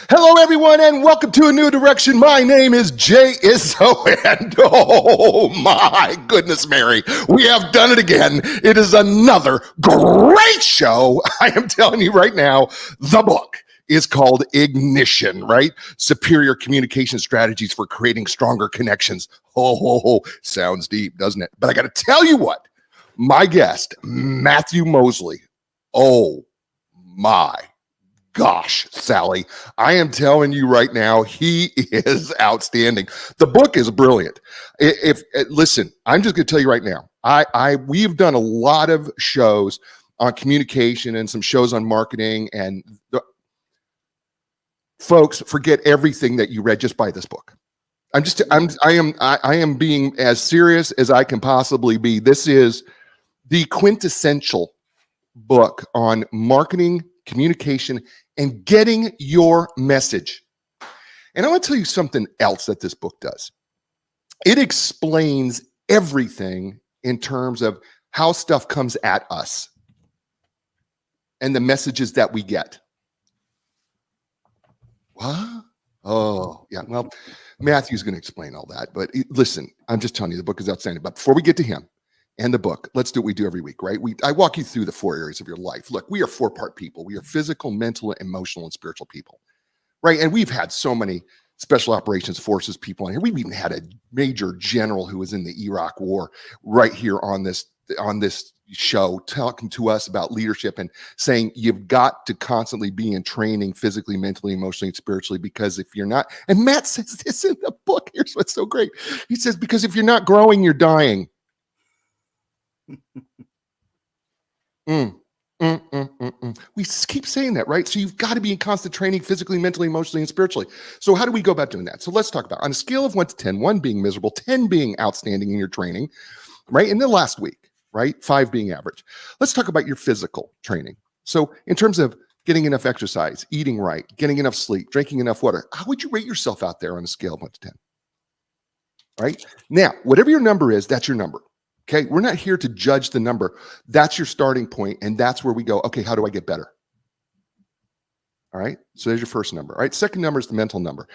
Hello, everyone, and welcome to A New Direction. My name is Jay Izzo, and oh my goodness, Mary, we have done it again. It is another great show. I am telling you right now, the book is called Ignition, right? Superior Communication Strategies for Creating Stronger Connections. Sounds deep, doesn't it? But I got to tell you what, my guest, Matthew Moseley, oh my gosh, Sally, I am telling you right now, he is outstanding. The book is brilliant. Listen, I'm just going to tell you right now, we've done a lot of shows on communication and some shows on marketing, and folks, forget everything that you read. Just buy this book. I am being as serious as I can possibly be. This is the quintessential book on marketing, communication, and getting your message. And I want to tell you something else that this book does. It explains everything in terms of how stuff comes at us and the messages that we get. What? Oh, yeah. Well, Matthew's going to explain all that. But listen, I'm just telling you, the book is outstanding. But before we get to him and the book, let's do what we do every week, right? I walk you through the 4 areas of your life. Look, we are 4-part people. We are physical, mental, emotional, and spiritual people, right? And we've had so many special operations forces people on here. We've even had a major general who was in the Iraq War right here on this show talking to us about leadership and saying you've got to constantly be in training physically, mentally, emotionally, and spiritually, because if you're not, and Matt says this in the book, here's what's so great. He says, because if you're not growing, you're dying. We keep saying that, right? So you've got to be in constant training physically, mentally, emotionally, and spiritually. So how do we go about doing that? So let's talk about on a scale of 1 to 10, 1 being miserable, 10 being outstanding in your training, right? And the last week, right? 5 being average. Let's talk about your physical training. So in terms of getting enough exercise, eating right, getting enough sleep, drinking enough water, how would you rate yourself out there on a scale of 1 to 10? All right. Now, whatever your number is, that's your number. Okay, we're not here to judge the number. That's your starting point, and that's where we go, okay, how do I get better? All right, so there's your first number. All right, second number is the mental number.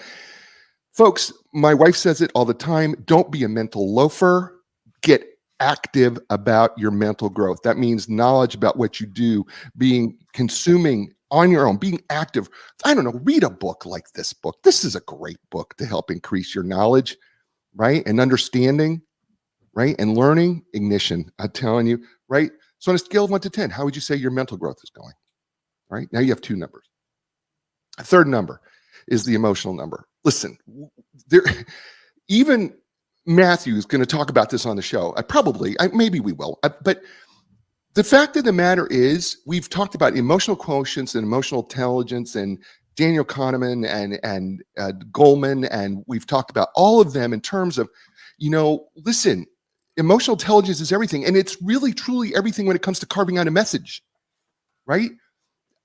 Folks, my wife says it all the time, don't be a mental loafer. Get active about your mental growth. That means knowledge about what you do, consuming on your own, being active. I don't know, read a book like this book. This is a great book to help increase your knowledge, right, and understanding. Right? And learning. Ignition. I'm telling you, right? So on a scale of 1 to 10, how would you say your mental growth is going? Right? Now you have 2 numbers. A third number is the emotional number. Listen, even Matthew is going to talk about this on the show. Maybe we will. But the fact of the matter is, we've talked about emotional quotients and emotional intelligence and Daniel Kahneman and Goleman, and we've talked about all of them in terms of, listen, emotional intelligence is everything. And it's really, truly everything when it comes to carving out a message, right?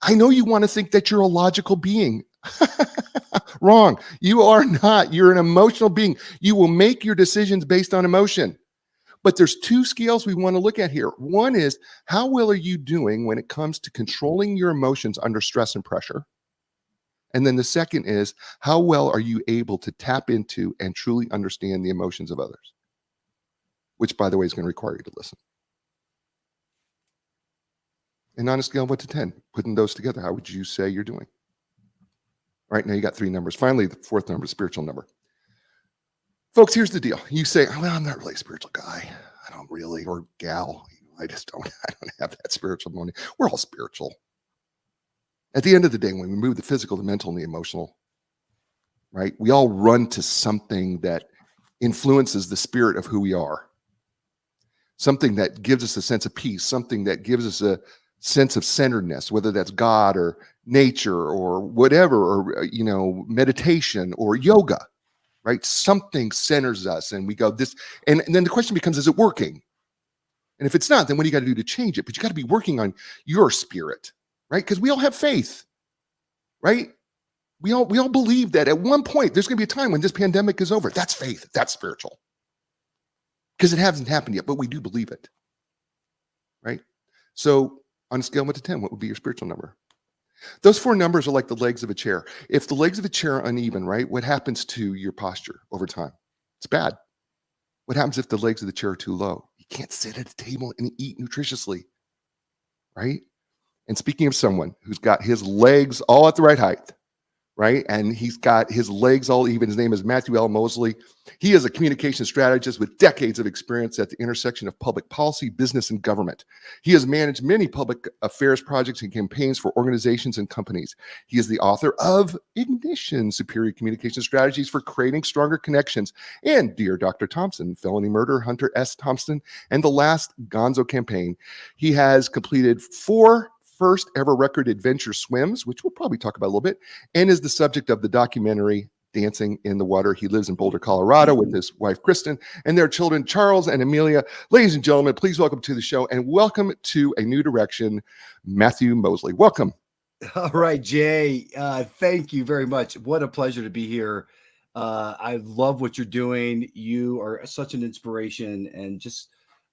I know you want to think that you're a logical being. Wrong. You are not. You're an emotional being. You will make your decisions based on emotion. But there's 2 scales we want to look at here. One is, how well are you doing when it comes to controlling your emotions under stress and pressure? And then the second is, how well are you able to tap into and truly understand the emotions of others? Which, by the way, is going to require you to listen. And on a scale of 1 to 10, putting those together, how would you say you're doing? All right, now you got 3 numbers. Finally, the 4th number, spiritual number. Folks, here's the deal. You say, well, I'm not really a spiritual guy. I don't really, or gal. I don't have that spiritual morning. We're all spiritual. At the end of the day, when we move the physical, the mental, and the emotional, right, we all run to something that influences the spirit of who we are. Something that gives us a sense of peace, something that gives us a sense of centeredness, whether that's God or nature or whatever, or, meditation or yoga, right? Something centers us and we go this, and then the question becomes, is it working? And if it's not, then what do you got to do to change it? But you got to be working on your spirit, right? Because we all have faith, right? We all believe that at one point there's going to be a time when this pandemic is over. That's faith. That's spiritual. Because it hasn't happened yet, but we do believe it, right? So on a scale of 1 to 10, what would be your spiritual number? Those four numbers are like the legs of a chair. If the legs of a chair are uneven, right, what happens to your posture over time? It's bad. What happens if the legs of the chair are too low? You can't sit at a table and eat nutritiously, right? And speaking of someone who's got his legs all at the right height, right? And he's got his legs all even. His name is Matthew L. Moseley. He is a communication strategist with decades of experience at the intersection of public policy, business, and government. He has managed many public affairs projects and campaigns for organizations and companies. He is the author of Ignition, Superior Communication Strategies for Creating Stronger Connections, and Dear Dr. Thompson, Felony Murder, Hunter S. Thompson, and The Last Gonzo Campaign. He has completed 4 first ever record adventure swims, which we'll probably talk about a little bit, and is the subject of the documentary Dancing in the Water. He lives in Boulder, Colorado with his wife, Kristen, and their children, Charles and Amelia. Ladies and gentlemen, please welcome to the show and welcome to A New Direction, Matthew Moseley. Welcome. All right, Jay. Thank you very much. What a pleasure to be here. I love what you're doing. You are such an inspiration, and just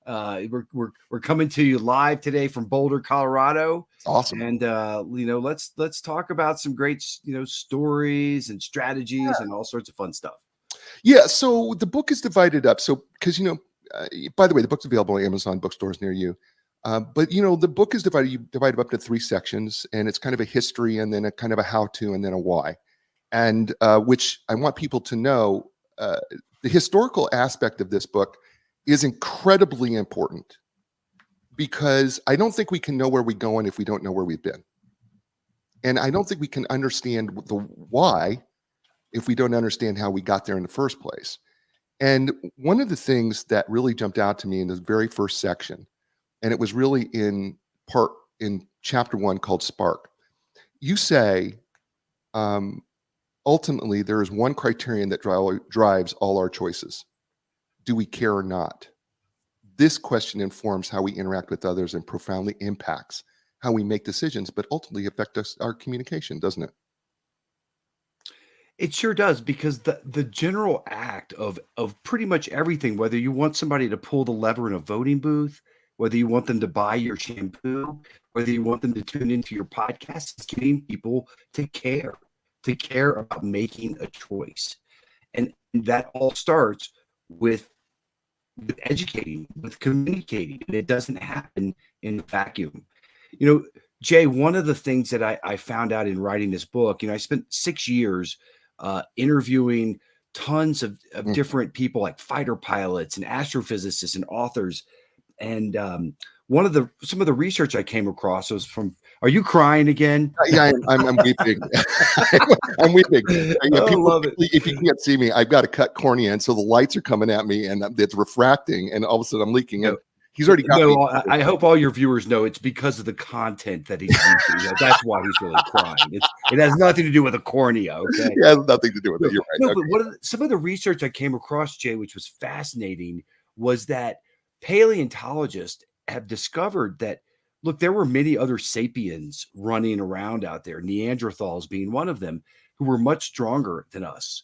we're coming to you live today from Boulder, Colorado. Awesome. And let's talk about some great stories and strategies and all sorts of fun stuff. Yeah. So the book is divided up. So because by the way, the book's available on Amazon bookstores near you. But the book is divided up into 3 sections, and it's kind of a history, and then a kind of a how-to, and then a why. And which I want people to know, the historical aspect of this book is incredibly important, because I don't think we can know where we're going if we don't know where we've been. And I don't think we can understand the why if we don't understand how we got there in the first place. And one of the things that really jumped out to me in the very first section, and it was really in chapter 1 called Spark, you say, ultimately, there is one criterion that drives all our choices. Do we care or not? This question informs how we interact with others and profoundly impacts how we make decisions, but ultimately affects our communication, doesn't it? It sure does, because the general act of pretty much everything, whether you want somebody to pull the lever in a voting booth, whether you want them to buy your shampoo, whether you want them to tune into your podcast, is getting people to care about making a choice. And that all starts with educating, with communicating. And it doesn't happen in a vacuum. Jay, one of the things that I found out in writing this book, I spent 6 years interviewing tons of different people, like fighter pilots and astrophysicists and authors. And some of the research I came across was from. Are you crying again? Yeah, I'm weeping. I'm weeping. Love it. If you can't see me, I've got a cut cornea, and so the lights are coming at me, and it's refracting, and all of a sudden I'm leaking. And he's already got me. I hope all your viewers know it's because of the content that he's using. That's why he's really crying. It has nothing to do with a cornea. Okay, it has nothing to do with it. You're right. No, but some of the research I came across, Jay, which was fascinating, was that paleontologists have discovered that, look, there were many other sapiens running around out there, Neanderthals being one of them, who were much stronger than us.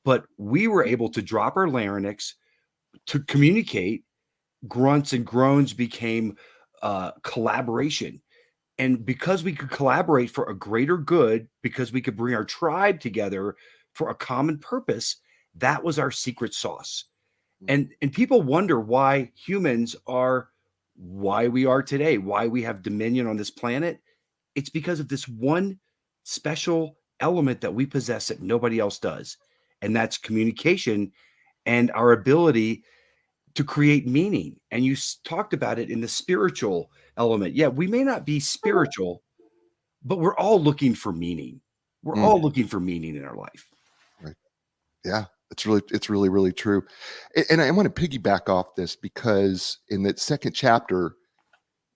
But we were able to drop our larynx to communicate. Grunts and groans became collaboration. And because we could collaborate for a greater good, because we could bring our tribe together for a common purpose, that was our secret sauce. And people wonder why humans are why we are today, why we have dominion on this planet. It's because of this one special element that we possess that nobody else does. And that's communication and our ability to create meaning. And you talked about it in the spiritual element. Yeah, we may not be spiritual, but we're all looking for meaning. We're all looking for meaning in our life. Right. Yeah. It's really, really true. And I want to piggyback off this, because in the second chapter,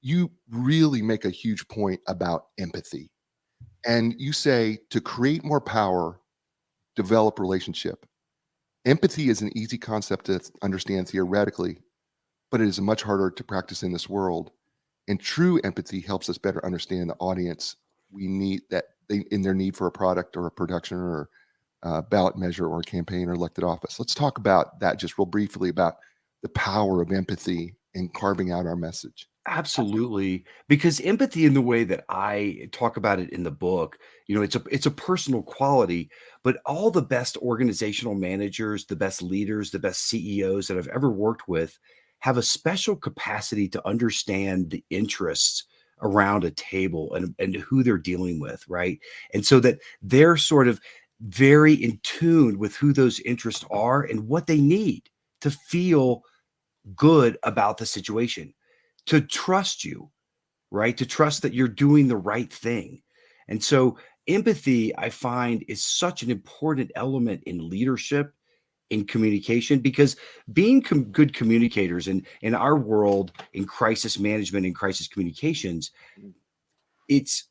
you really make a huge point about empathy. And you say, to create more power, develop relationship. Empathy is an easy concept to understand theoretically, but it is much harder to practice in this world. And true empathy helps us better understand the audience we need, in their need for a product or a production or ballot measure or campaign or elected office. Let's talk about that just real briefly, about the power of empathy in carving out our message. Absolutely, because empathy in the way that I talk about it in the book, it's a personal quality, but all the best organizational managers, the best leaders, the best CEOs that I've ever worked with have a special capacity to understand the interests around a table and who they're dealing with, right? And so that they're sort of very in tune with who those interests are and what they need to feel good about the situation, to trust you, right? To trust that you're doing the right thing. And so empathy, I find, is such an important element in leadership, in communication, because being good communicators in our world, in crisis management and crisis communications, it's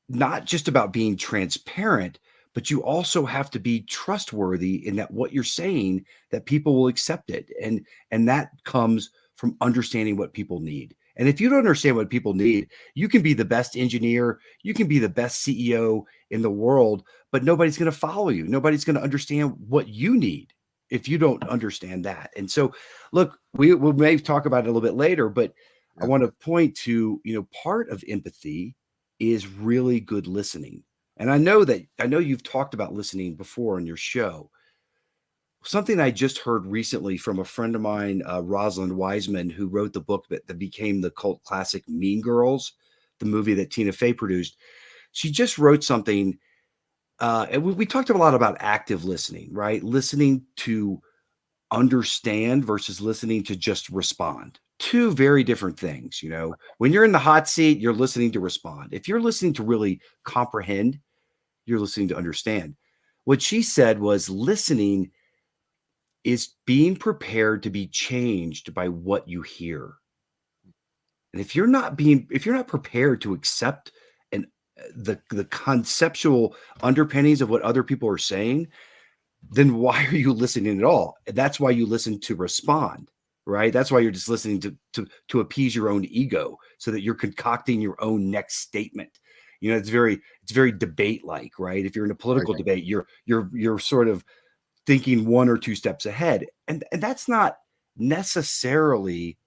not just about being transparent, but you also have to be trustworthy in that what you're saying, that people will accept it. And that comes from understanding what people need. And if you don't understand what people need, you can be the best engineer, you can be the best CEO in the world, but nobody's going to follow you. Nobody's going to understand what you need if you don't understand that. And so, look, we may talk about it a little bit later, but I Yeah. want to point to, part of empathy is really good listening. And I know you've talked about listening before on your show. Something I just heard recently from a friend of mine, Rosalind Wiseman, who wrote the book that became the cult classic Mean Girls, the movie that Tina Fey produced. She just wrote something, and we talked a lot about active listening, right? Listening to understand versus listening to just respond. Two very different things. When you're in the hot seat, you're listening to respond. If you're listening to really comprehend, you're listening to understand. What she said was listening is being prepared to be changed by what you hear. And if you're not prepared to accept and the conceptual underpinnings of what other people are saying, then why are you listening at all? That's why you listen to respond, right? That's why you're just listening to appease your own ego so that you're concocting your own next statement. It's very debate like, right? If you're in a Right. political debate, you're sort of thinking one or two steps ahead. And that's not necessarily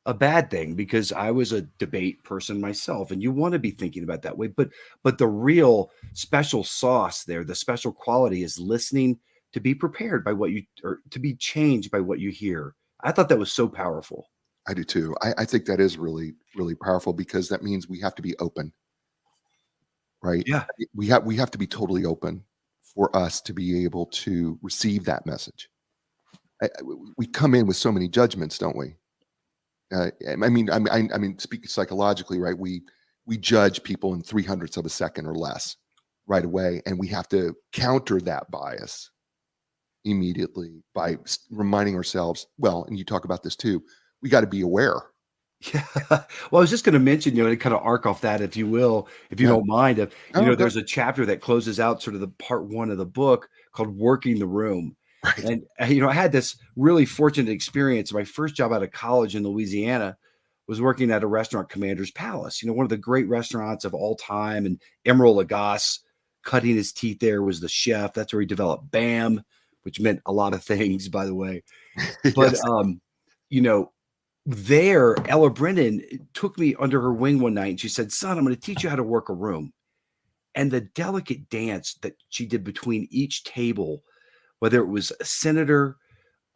a bad thing, because I was a debate person myself, and you want to be thinking about that way. But the real special sauce there, the special quality, is listening to be prepared by what you, or to be changed by what you hear. I thought that was so powerful. I do too. I think that is really, really powerful because that means we have to be open, right? Yeah. We have to be totally open for us to be able to receive that message. We come in with so many judgments, don't we? I mean, speaking psychologically, right? We judge people in 300ths of a second or less right away, and we have to counter that bias immediately by reminding ourselves. Well, and you talk about this too. We got to be aware. Yeah. Well, I was just going to mention, to kind of arc off that, if you will, if you Yeah. don't mind, Oh, there's a chapter that closes out sort of the part one of the book called Working the Room. right. And, I had this really fortunate experience. My first job out of college in Louisiana was working at a restaurant, Commander's Palace, one of the great restaurants of all time. And Emeril Lagasse, cutting his teeth there, was the chef. That's where he developed BAM, which meant a lot of things, by the way. But, Yes. you know, there, Ella Brennan took me under her wing one night and she said, "Son, I'm going to teach you how to work a room." And the delicate dance that she did between each table, whether it was a senator,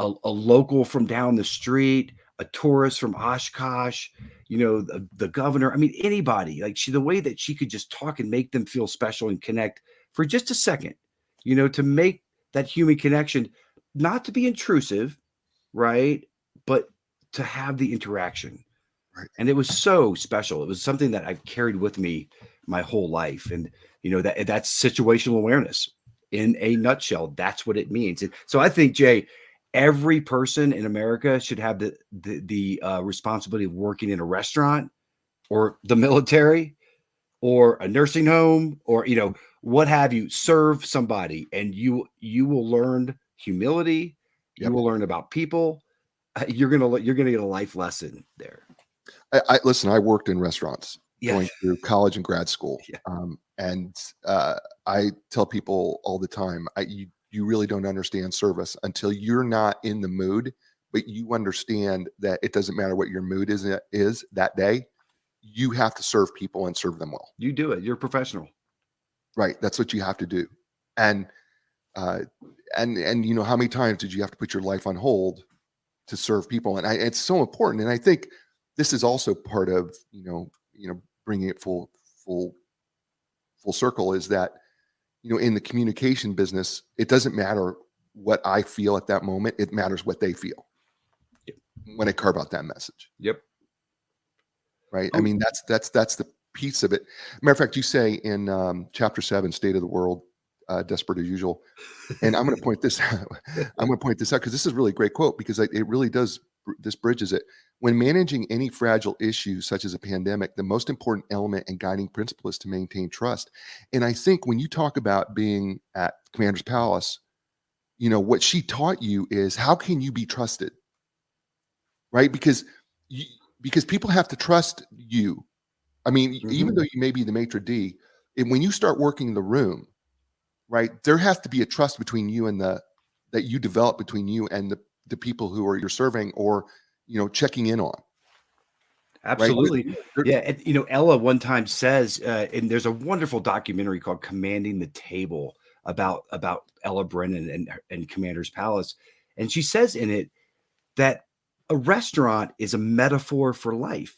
a local from down the street, a tourist from Oshkosh, the governor, I mean, anybody, like the way that she could just talk and make them feel special and connect for just a second, to make that human connection, not to be intrusive, right? But to have the interaction. Right. And it was so special. It was something that I've carried with me my whole life. And that's situational awareness in a nutshell. That's what it means. And so I think, Jay, every person in America should have the responsibility of working in a restaurant or the military or a nursing home or what have you. Serve somebody, and you will learn humility. You Yep. will learn about people. You're gonna get a life lesson there. I listen. I worked in restaurants Yeah. going through college and grad school, Yeah. and I tell people all the time, you really don't understand service until you're not in the mood, but you understand that it doesn't matter what your mood is that day. you have to serve people and serve them well. You do it. You're a professional. Right. That's what you have to do. And how many times did you have to put your life on hold to serve people? And it's so important. And I think this is also part of, bringing it full circle, is that, in the communication business, it doesn't matter what I feel at that moment. It matters what they feel when I carve out that message. Yep. Right. I mean, that's the piece of it. Matter of fact, you say in chapter 7, State of the World, desperate as usual. And I'm going to point this out. I'm going to point this out because this is really a great quote, because it really does. This bridges it. When managing any fragile issue such as a pandemic, the most important element and guiding principle is to maintain trust. And I think when you talk about being at Commander's Palace, what she taught you is, how can you be trusted? Right? Because people have to trust you. I mean, even though you may be the maitre d', when you start working the room, right, there has to be a trust between you and that you develop between you and the people who are you're serving or checking in on. Absolutely. Right? Yeah. And, Ella one time says, and there's a wonderful documentary called Commanding the Table about Ella Brennan and Commander's Palace. And she says in it that a restaurant is a metaphor for life.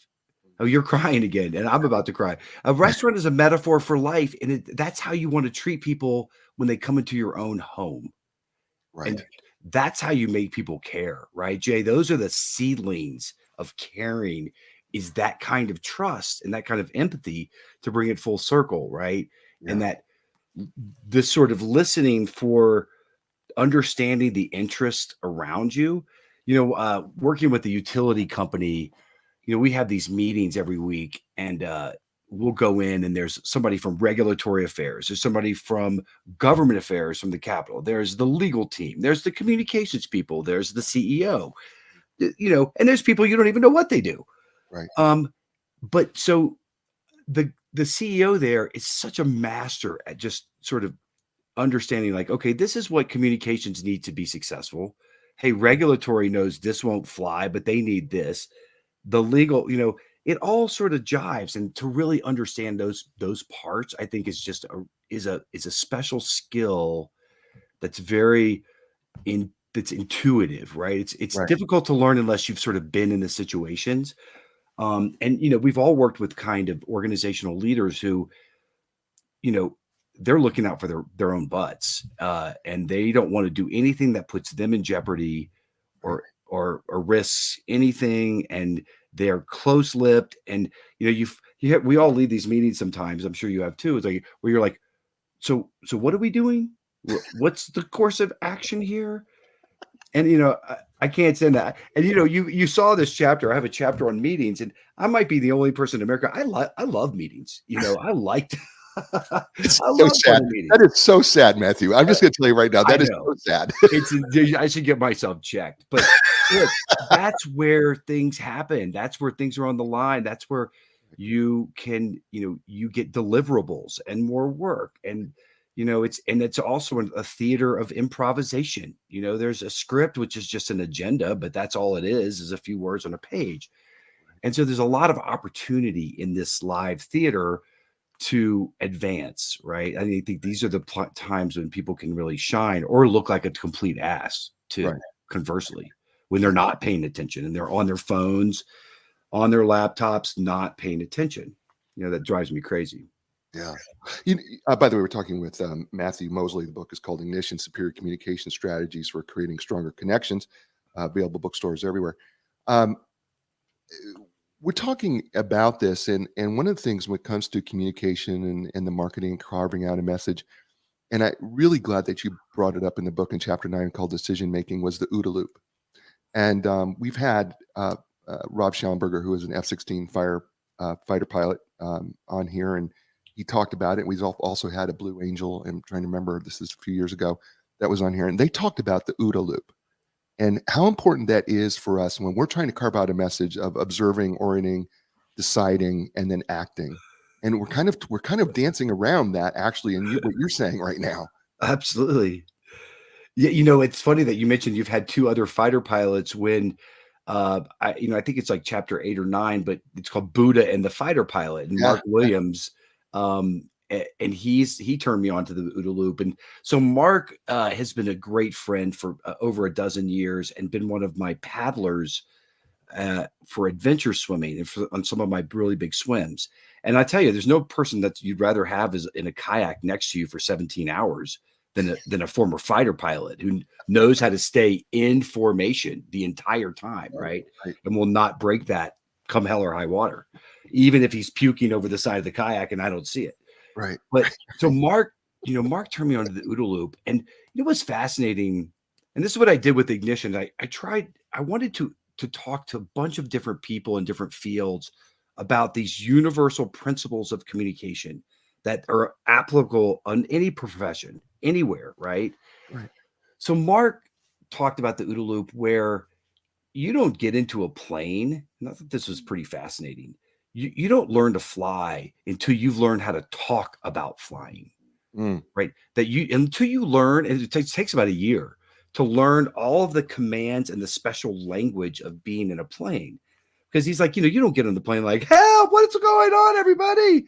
Oh, you're crying again, and I'm about to cry. A restaurant is a metaphor for life, and that's how you want to treat people when they come into your own home. Right. And that's how you make people care, right, Jay? Those are the seedlings of caring, is that kind of trust and that kind of empathy to bring it full circle, right? Yeah. And that this sort of listening for understanding the interest around you. Working with the utility company, we have these meetings every week, and we'll go in, and there's somebody from regulatory affairs, there's somebody from government affairs from the Capitol, there's the legal team, there's the communications people, there's the CEO, and there's people you don't even know what they do. Right. But so the CEO there is such a master at just sort of understanding, like, okay, this is what communications need to be successful. Hey, regulatory knows this won't fly, but they need this. The legal, it all sort of jives. And to really understand those parts, I think is just is a special skill that's that's intuitive, right? It's Right. difficult to learn unless you've sort of been in the situations. And we've all worked with kind of organizational leaders who, they're looking out for their own butts, and they don't want to do anything that puts them in jeopardy or risks anything. And they're close-lipped. And we all lead these meetings sometimes. I'm sure you have too. It's like where you're like, so what are we doing? What's the course of action here? And I can't stand that. And you saw this chapter. I have a chapter on meetings, and I might be the only person in America. I love meetings. I liked. It's I so love sad. meetings. That is so sad, Matthew. I'm just going to tell you right now. That is so sad. I should get myself checked. But look, that's where things happen. That's where things are on the line. That's where you can, you get deliverables and more work. And it's also a theater of improvisation. There's a script, which is just an agenda, but that's all it is a few words on a page. And so there's a lot of opportunity in this live theater to advance, right? I think these are the times when people can really shine or look like a complete ass to conversely, when they're not paying attention and they're on their phones, on their laptops, not paying attention. That drives me crazy. Yeah. By the way, we're talking with Matthew Moseley. The book is called Ignition: Superior Communication Strategies for Creating Stronger Connections. Available bookstores everywhere. We're talking about this, and one of the things when it comes to communication and the marketing and carving out a message, and I'm really glad that you brought it up in the book in chapter 9 called Decision Making, was the OODA loop. And we've had Rob Schallenberger, who is an F-16 fighter pilot, on here, and he talked about it. We've also had a Blue Angel, I'm trying to remember, this is a few years ago, that was on here, and they talked about the OODA loop and how important that is for us when we're trying to carve out a message of observing, orienting, deciding, and then acting. And we're kind of dancing around that, actually, in what you're saying right now. Absolutely. Yeah, it's funny that you mentioned you've had two other fighter pilots when I think it's like chapter 8 or 9, but it's called Buddha and the Fighter Pilot, and Yeah. Mark Williams, and he turned me on to the OODA loop. And so Mark has been a great friend for over a dozen years and been one of my paddlers for adventure swimming and on some of my really big swims. And I tell you, there's no person that you'd rather have is in a kayak next to you for 17 hours than a former fighter pilot who knows how to stay in formation the entire time, right? Right. And will not break that come hell or high water, even if he's puking over the side of the kayak and I don't see it. Right. But so Mark turned me on to the OODA loop, and it was fascinating. And this is what I did with Ignition. I wanted to talk to a bunch of different people in different fields about these universal principles of communication that are applicable on any profession, anywhere, right? Right. So Mark talked about the OODA loop where you don't get into a plane. And I thought this was pretty fascinating. You don't learn to fly until you've learned how to talk about flying, right? Until you learn, and it takes about a year to learn all of the commands and the special language of being in a plane. Because he's like, you don't get on the plane like, help, what's going on, everybody?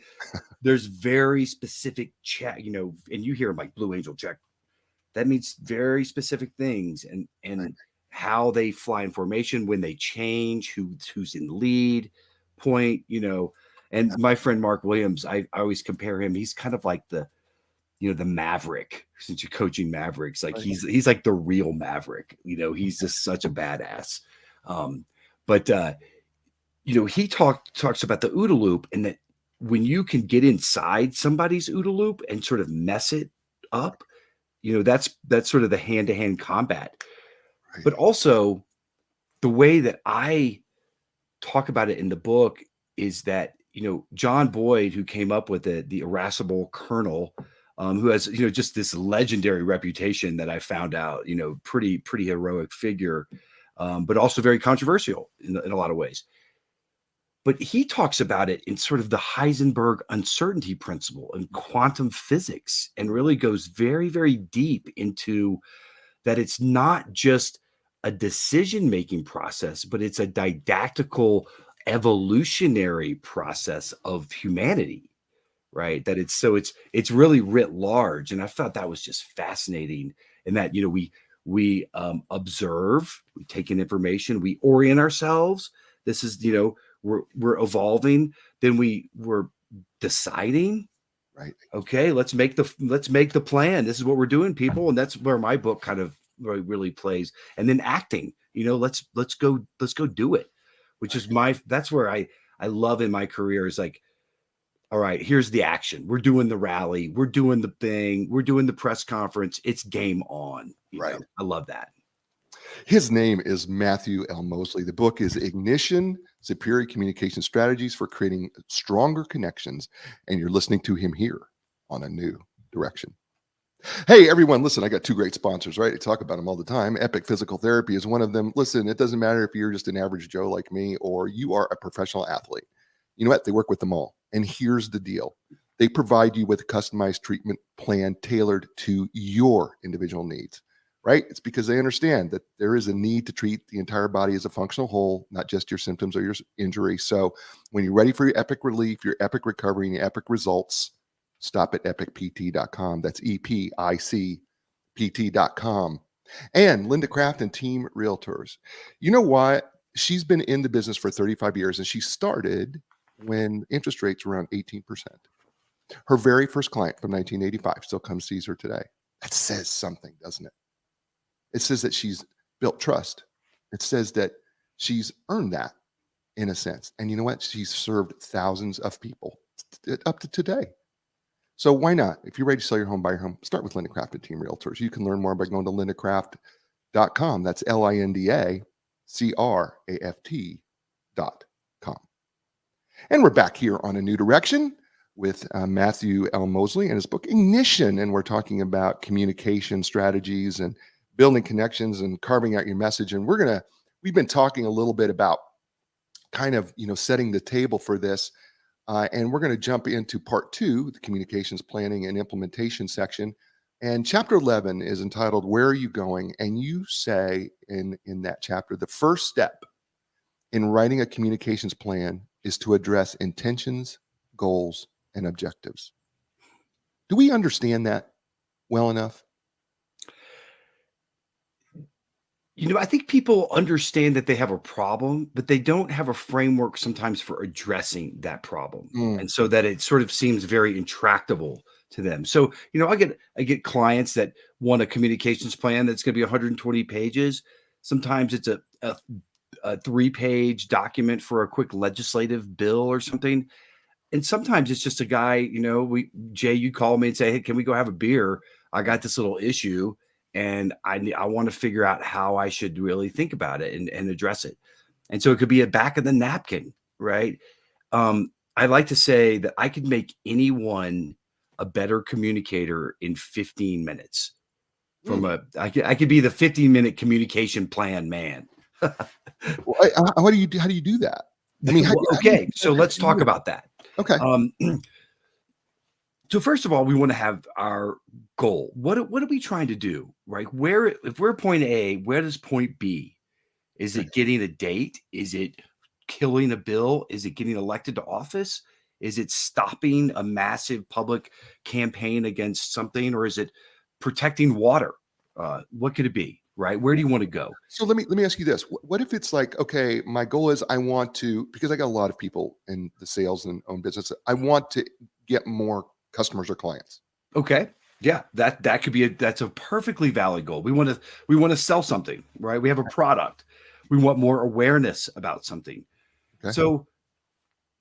There's very specific chat, and you hear him like Blue Angel check. That means very specific things and Right. how they fly in formation, when they change, who's in lead point, And my friend Mark Williams, I always compare him. He's kind of like the Maverick, since you're coaching Mavericks. Like Right. he's like the real Maverick. He's just such a badass. But he talks about the OODA loop, and that when you can get inside somebody's OODA loop and sort of mess it up, that's sort of the hand-to-hand combat. Right. But also the way that I talk about it in the book is that, John Boyd, who came up with the irascible colonel, who has, just this legendary reputation that I found out, pretty heroic figure, but also very controversial in a lot of ways. But he talks about it in sort of the Heisenberg uncertainty principle and quantum physics, and really goes very, very deep into that it's not just a decision-making process, but it's a didactical evolutionary process of humanity, right? That it's really writ large. And I thought that was just fascinating. And that, we observe, we take in information, we orient ourselves. This is, we're evolving, then we're deciding, Right. okay, let's make the plan. This is what we're doing, people. And that's where my book kind of really plays. And then acting, let's go do it, which is that's where I love in my career is like, all right, here's the action. We're doing the rally, we're doing the thing, we're doing the press conference. It's game on. Right. I love that. His name is Matthew L. Moseley. The book is Ignition: Superior Communication Strategies for Creating Stronger Connections. And you're listening to him here on A New Direction. Hey, everyone, listen, I got two great sponsors, right? I talk about them all the time. Epic Physical Therapy is one of them. Listen, it doesn't matter if you're just an average Joe like me or you are a professional athlete. You know what? They work with them all. And here's the deal. They provide you with a customized treatment plan tailored to your individual needs. Right? It's because they understand that there is a need to treat the entire body as a functional whole, not just your symptoms or your injury. So when you're ready for your epic relief, your epic recovery, and your epic results, stop at epicpt.com. That's EPICPT.com. And Linda Kraft and Team Realtors. You know what? She's been in the business for 35 years, and she started when interest rates were around 18%. Her very first client from 1985 still comes sees her today. That says something, doesn't it? It says that she's built trust. It says that she's earned that in a sense. And you know what? She's served thousands of people up to today. So why not? If you're ready to sell your home, buy your home, start with Linda Kraft and Team Realtors. You can learn more by going to lindakraft.com. That's LINDACRAFT.com. And we're back here on A New Direction with Matthew L. Moseley and his book Ignition. And we're talking about communication strategies and building connections and carving out your message. And we've been talking a little bit about kind of, setting the table for this. And we're going to jump into part 2, the communications planning and implementation section. And chapter 11 is entitled, Where Are You Going? And you say in that chapter, the first step in writing a communications plan is to address intentions, goals, and objectives. Do we understand that well enough? I think people understand that they have a problem, but they don't have a framework sometimes for addressing that problem. Mm, And so that it sort of seems very intractable to them. So, I get clients that want a communications plan that's going to be 120 pages. Sometimes it's a 3-page document for a quick legislative bill or something. And sometimes it's just a guy, Jay, you call me and say, "Hey, can we go have a beer? I got this little issue and I want to figure out how I should really think about it and address it." And so it could be a back of the napkin, right? I like to say that I could make anyone a better communicator in 15 minutes. mm. I could be the 15-minute communication plan man. Well, how do you do that? I mean, Well, how do you okay, so let's talk about that. Okay. Um, so first of all, we want to have our goal. What are we trying to do, right? If we're point A, where does point B? Is Okay. it getting a date? Is it killing a bill? Is it getting elected to office? Is it stopping a massive public campaign against something, or is it protecting water? What could it be, right? Where do you want to go? So let me ask you this. What if it's like, okay, my goal is I want to, because I got a lot of people in the sales and own business, I want to get more customers or clients. Okay. Yeah, that could be that's a perfectly valid goal. We want to sell something, right? We have a product. We want more awareness about something. Okay. So,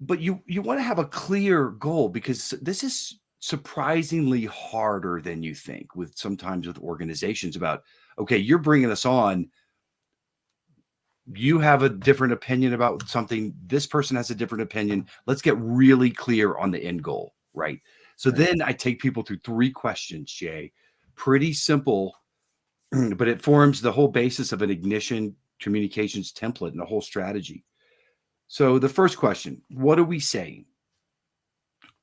but you want to have a clear goal, because this is surprisingly harder than you think sometimes with organizations about, okay, you're bringing us on, you have a different opinion about something, this person has a different opinion, let's get really clear on the end goal, right? So Right. then I take people through 3 questions, Jay. Pretty simple, but it forms the whole basis of an ignition communications template and a whole strategy. So the first question, what are we saying?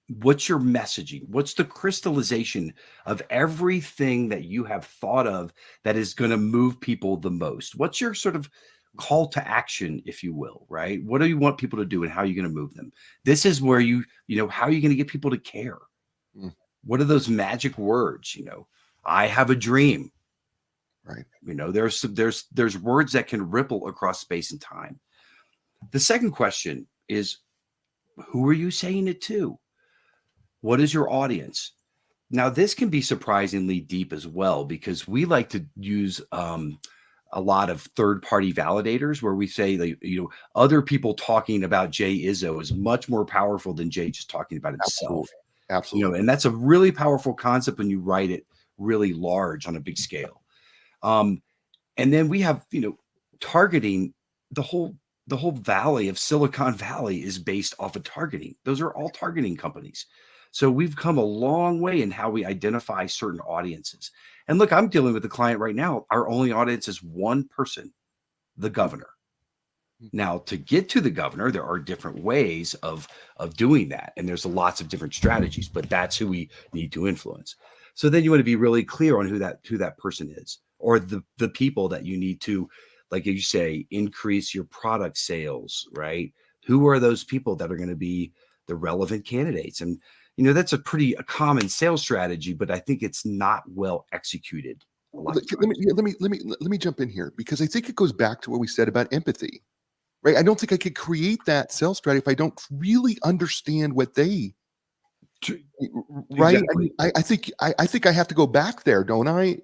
What's your messaging? What's the crystallization of everything that you have thought of that is going to move people the most? What's your sort of call to action, if you will, right? What do you want people to do and how are you going to move them? This is where how are you going to get people to care? Mm, What are those magic words? I have a dream. right. There's words that can ripple across space and time. The second question is, who are you saying it to? What is your audience? Now, this can be surprisingly deep as well, because we like to use a lot of third-party validators where we say, like, other people talking about Jay Izzo is much more powerful than Jay just talking about himself. Absolutely. Absolutely. And that's a really powerful concept when you write it really large on a big scale. And then we have, targeting. The whole valley of Silicon Valley is based off of targeting. Those are all targeting companies. So we've come a long way in how we identify certain audiences. And look, I'm dealing with a client right now. Our only audience is one person, the governor. Mm, Now, to get to the governor, there are different ways of doing that, and there's lots of different strategies, but that's who we need to influence. So then you want to be really clear on who that person is, or the people that you need to, like you say, increase your product sales, right? Who are those people that are going to be the relevant candidates? And that's a common sales strategy, but I think it's not well executed a lot of Let me times. yeah, let me jump in here, because I think it goes back to what we said about empathy, right? I don't think I could create that sales strategy if I don't really understand what they right. Exactly. I think I have to go back there, don't I?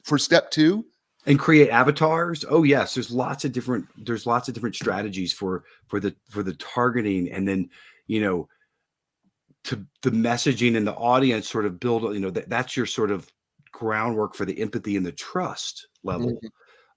For step 2. And create avatars. Oh yes, there's lots of different strategies for the targeting, and then to the messaging and the audience sort of build. That's your sort of groundwork for the empathy and the trust level.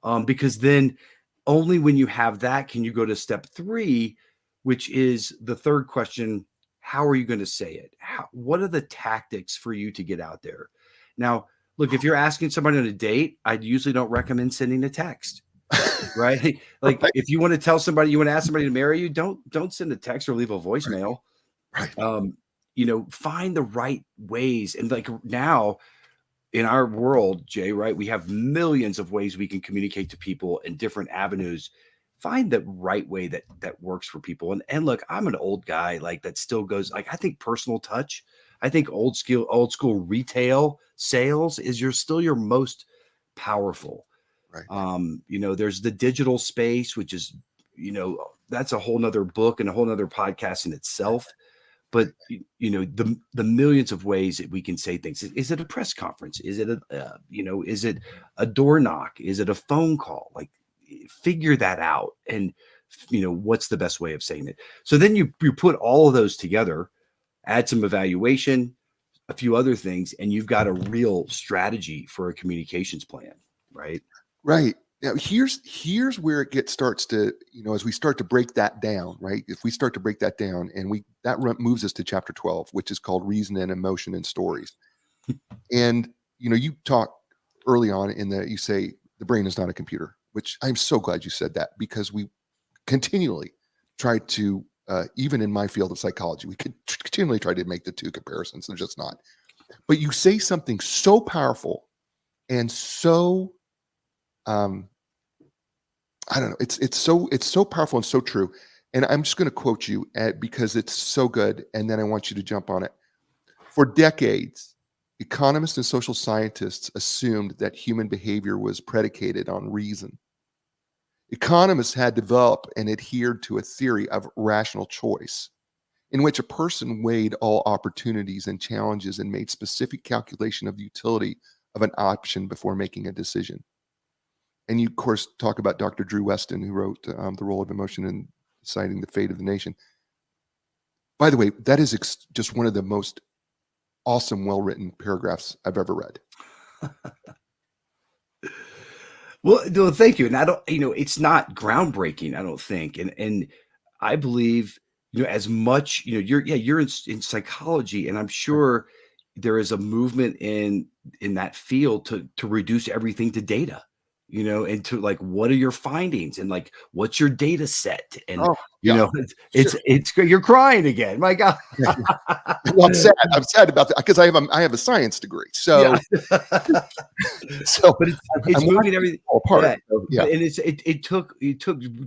Mhm. Because then only when you have that can you go to step 3, which is the third question. How are you going to say it? What are the tactics for you to get out there? Now, look, if you're asking somebody on a date, I usually don't recommend sending a text, right? Like, Right. if you want to tell somebody, you want to ask somebody to marry you, don't send a text or leave a Right. voicemail. Right. Find the right ways. And like now, in our world, Jay, right, we have millions of ways we can communicate to people in different avenues. find the right way that works for people. And look, I'm an old guy like that still goes like I think personal touch. I think old school retail sales is still your most powerful. Right. There's the digital space, which is, that's a whole nother book and a whole nother podcast in itself. But the millions of ways that we can say things. Is it a press conference? Is it is it a door knock? Is it a phone call? Like, figure that out. And what's the best way of saying it? So then you put all of those together, add some evaluation, a few other things, and you've got a real strategy for a communications plan, right? Right. Now here's where it starts to, as we start to break that down, right? If we start to break that down, and moves us to chapter 12, which is called Reason and Emotion and Stories. And you talk early on you say the brain is not a computer, which I'm so glad you said that, because we continually try to, even in my field of psychology, we could continually try to make the two comparisons. They're just not. But you say something so powerful and so, I don't know. It's so powerful and so true. And I'm just going to quote you because it's so good. And then I want you to jump on it. For decades, economists and social scientists assumed that human behavior was predicated on reason. Economists had developed and adhered to a theory of rational choice, in which a person weighed all opportunities and challenges and made specific calculation of the utility of an option before making a decision. And you, of course, talk about Dr. Drew Weston, who wrote The Role of Emotion in Deciding the Fate of the Nation. By the way, that is just one of the most awesome, well-written paragraphs I've ever read. Well, no, thank you. And I don't, it's not groundbreaking, I don't think. And I believe, as much, you're in psychology, and I'm sure there is a movement in that field to reduce everything to data. And to like, what are your findings, and like, what's your data set? And it's you're crying again. My God. Well, I'm sad about that, because I have a science degree. So, but it's moving everything apart. Yeah. So, yeah. And it took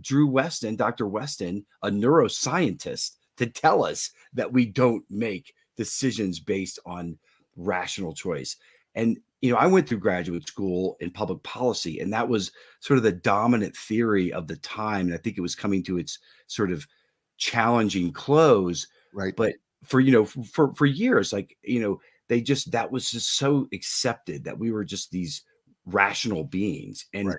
Drew Weston, Dr. Weston, a neuroscientist, to tell us that we don't make decisions based on rational choice. And I went through graduate school in public policy, and that was sort of the dominant theory of the time. And I think it was coming to its sort of challenging close. Right. But for years, like, that was just so accepted that we were just these rational beings. And, right.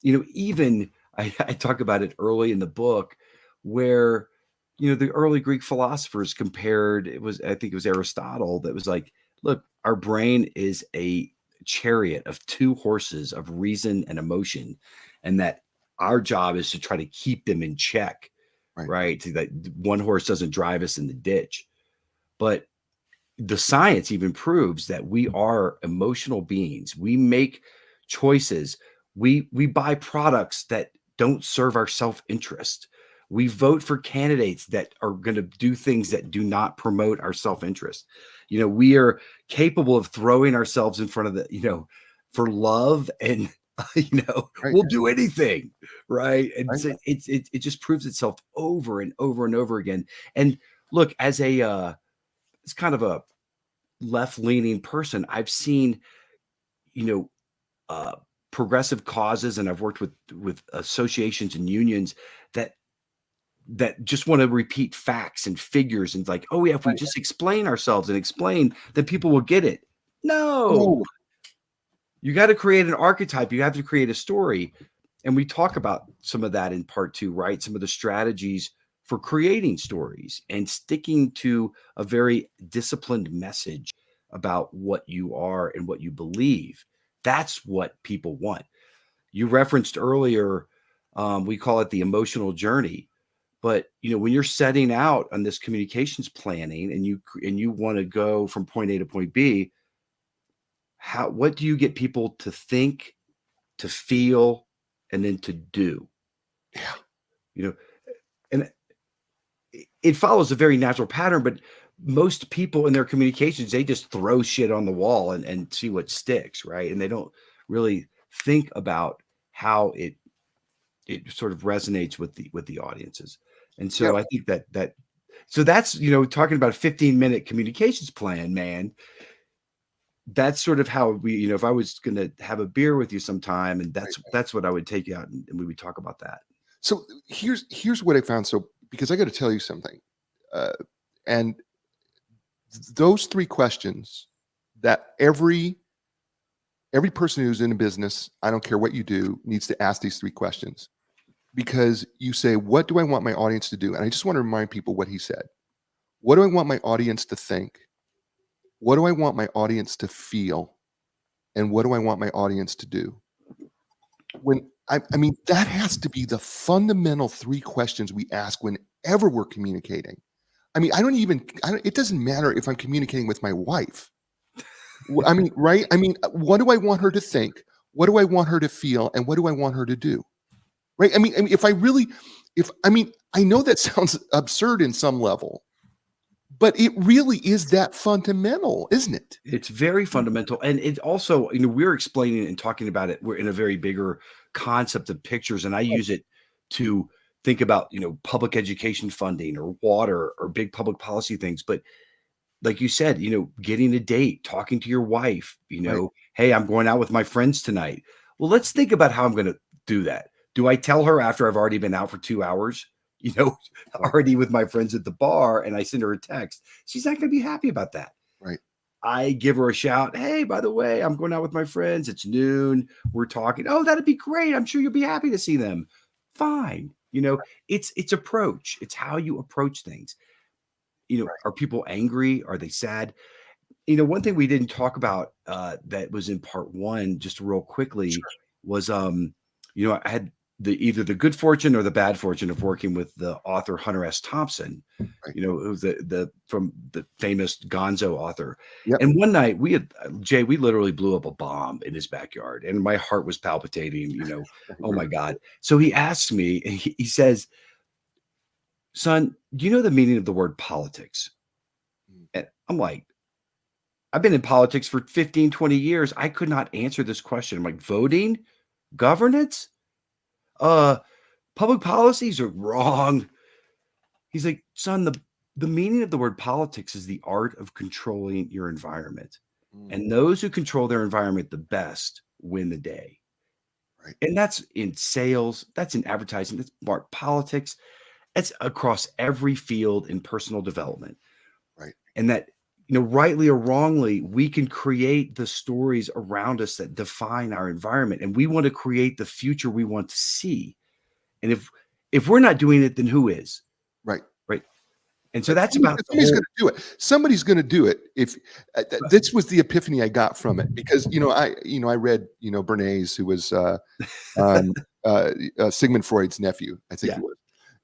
Even I talk about it early in the book, where, the early Greek philosophers compared, I think it was Aristotle, that was like, look, our brain is a chariot of two horses of reason and emotion, and that our job is to try to keep them in check, right? So that one horse doesn't drive us in the ditch. But the science even proves that we are emotional beings. We make choices. We buy products that don't serve our self-interest. We vote for candidates that are going to do things that do not promote our self-interest. We are capable of throwing ourselves in front of for love, and we'll do anything, right? And so it just proves itself over and over and over again. And look, as it's kind of a left-leaning person, I've seen, progressive causes, and I've worked with associations and unions that just want to repeat facts and figures, and like, oh yeah, if we just explain ourselves and explain, then people will get it. No. You got to create an archetype. You have to create a story. And we talk about some of that in part 2, right? Some of the strategies for creating stories and sticking to a very disciplined message about what you are and what you believe. That's what people want. You referenced earlier, we call it the emotional journey. But when you're setting out on this communications planning, and you want to go from point A to point B, what do you get people to think, to feel, and then to do? Yeah. And it follows a very natural pattern, but most people in their communications, they just throw shit on the wall and see what sticks, right? And they don't really think about how it it sort of resonates with the audiences. And Yeah. so I think that so that's, talking about a 15-minute communications plan, man. That's sort of how we, if I was going to have a beer with you sometime, and Right. that's what I would take you out, and we would talk about that. So here's what I found. So because I got to tell you something, uh, and those three questions that every person who's in a business, I don't care what you do, needs to ask these three questions, because you say, what do I want my audience to do? And I just want to remind people what he said. What do I want my audience to think? What do I want my audience to feel? And what do I want my audience to do? I mean, that has to be the fundamental three questions we ask whenever we're communicating. I mean, it doesn't matter if I'm communicating with my wife. I mean, right? I mean, what do I want her to think? What do I want her to feel? And what do I want her to do? Right? I mean, I know that sounds absurd in some level, but it really is that fundamental, isn't it? It's very fundamental, and it also, we're explaining and talking about it. We're in a very bigger concept of pictures, and I Right. use it to think about, public education funding or water or big public policy things. But like you said, getting a date, talking to your wife, Right. hey, I'm going out with my friends tonight. Well, let's think about how I'm going to do that. Do I tell her after I've already been out for 2 hours, you know, Right. already with my friends at the bar, and I send her a text? She's not going to be happy about that. Right. I give her a shout. Hey, by the way, I'm going out with my friends. It's noon. We're talking. Oh, that'd be great. I'm sure you'll be happy to see them. Fine. It's approach. It's how you approach things. Right. Are people angry? Are they sad? One thing we didn't talk about that was in part one, just real quickly, Sure. was I had either the good fortune or the bad fortune of working with the author Hunter S. Thompson, Right. who's the from the famous Gonzo author. Yep. And one night we literally blew up a bomb in his backyard, and my heart was palpitating. Oh my God! So he asks me, and he says, "Son, do you know the meaning of the word politics?" Mm. And I'm like, I've been in politics for 15, 20 years. I could not answer this question. I'm like, voting, governance, uh, public policies are wrong. He's like, son, the meaning of the word politics is the art of controlling your environment. Mm. And those who control their environment the best win the day. Right. And that's in sales, that's in advertising, that's politics, that's across every field in personal development. Right. And that, rightly or wrongly, we can create the stories around us that define our environment, and we want to create the future we want to see. And if we're not doing it, then who is? Right. Right. And so that's about somebody's going to do it. Somebody's going to do it. If this was the epiphany I got from it, because I read Bernays, who was Sigmund Freud's nephew, I think he was,